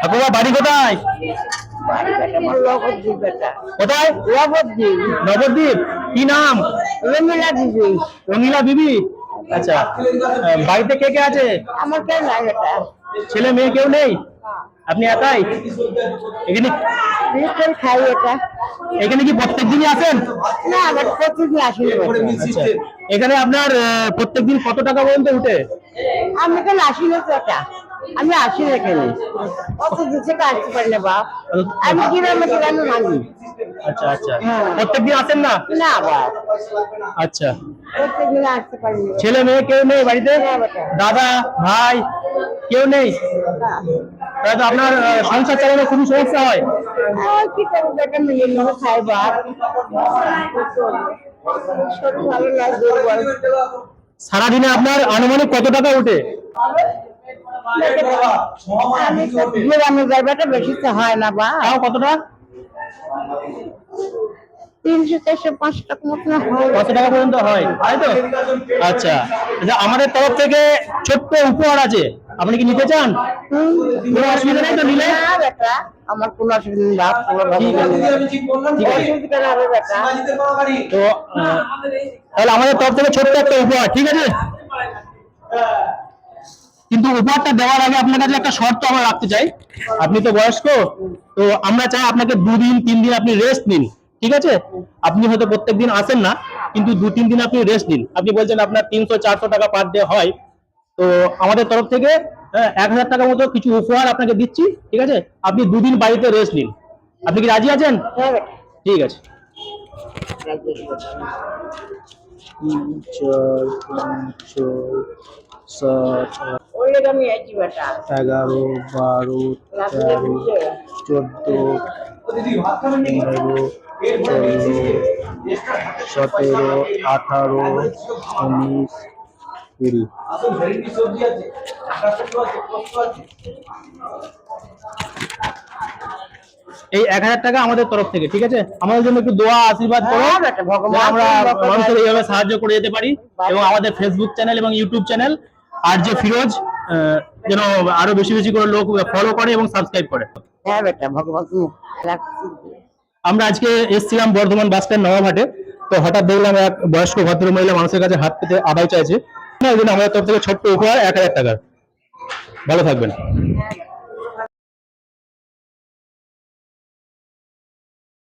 আপনারা বাড়ি কোথায়? কোথায়? নবদ্বীপ। কি নাম? রঙিলা দিদি। রঙিলা বিবি। আচ্ছা, বাড়িতে কে কে আছে? আমার কেউ নাই এটা। ছেলে মেয়ে কেউ নেই? আপনি একাই? এখানে খাই এটা। এখানে কি প্রত্যেকদিনই আসেন? না, আমার প্রতিদিন আসি। আচ্ছা, এখানে আপনার প্রত্যেকদিন কত টাকা পর্যন্ত উঠে? আমি কেন আসি না তো এটা, আমি আসি না এখানে, কত দিচ্ছে আসতে পারি না বাপ, আমি গ্রামে গ্রামে ভাঙি। আচ্ছা আচ্ছা, প্রত্যেকদিন আসেন না? না বাপ। আচ্ছা, প্রত্যেকদিন আসতে পারি না। ছেলে মেয়ে কেউ নেই বাড়িতে? দাদা ভাই কেউ নেই? তাহলে তো আপনার সংসার চালানো খুবই সমস্যা হয়। কি করবো বেটা, মেয়ে নিয়ে খাই বাপ, শরীর ভালো লাগে দুর্বল। সারাদিনে আপনার আনুমানিক কত টাকা ওঠে? আমি গ্রামে যাই বেটা, বেশি তো হয় না বা। তাও কতটা? 300-400-500 টাকা মতো হয়। কত টাকা পর্যন্ত হয়, তাই তো? আচ্ছা, আমাদের তরফ থেকে ছোট্ট উপহার আছে, আপনি কি নিতে চান? কোনো অসুবিধা নেই তো নিলে? না বেটা, আমার কোনো অসুবিধা নেই বাপ, তো তাহলে আমাদের তরফ থেকে ছোট্ট একটা উপহার, ঠিক আছে? কিন্তু উপহারটা দেওয়ার আগে আপনার কাছে একটা শর্ত আমরা রাখতে চাই। আপনি তো বয়স্ক, তো আমরা চাই আপনাকে 2 দিন 3 দিন আপনি রেস্ট নিন, ঠিক আছে? আপনি হয়তো প্রত্যেকদিন আসেন না, কিন্তু 2-3 দিন আপনি রেস্ট নিন। আপনি বলছেন আপনার 300-400 টাকা পার ডে হয়, তো আমাদের তরফ থেকে 1000 টাকা মতো কিছু উপহার আপনাকে দিচ্ছি, ঠিক আছে? আপনি 2 দিন বাড়িতে রেস্ট নিন। আপনি কি রাজি আছেন? ঠিক আছে। 11, 12, 13, 14, 15, 16, 17, 18, 19, 20। এই 1000 টাকা আমাদের তরফ থেকে, ঠিক আছে? আমাদের জন্য একটু দোয়া আশীর্বাদ করো, আমরা মানুষের এইভাবে সাহায্য করে যেতে পারি, এবং আমাদের ফেসবুক চ্যানেল এবং ইউটিউব চ্যানেল আর যে ফিরোজ যেন আরো বেশি বেশি করে লোক ফলো করে এবং সাবস্ক্রাইব করে। হ্যাঁ বেটা, ভগবান। আমরা আজকে এসেছিলাম বর্ধমান বাস স্ট্যান্ড নবাবহাটে, তো হঠাৎ দেখলাম এক বয়স্ক ভদ্র মহিলা মানুষের কাছে হাত পেতে আদায় চাইছে। এই জন্য আমাদের তরফ থেকে ছোট্ট উপহার 1000 টাকার। ভালো থাকবেন।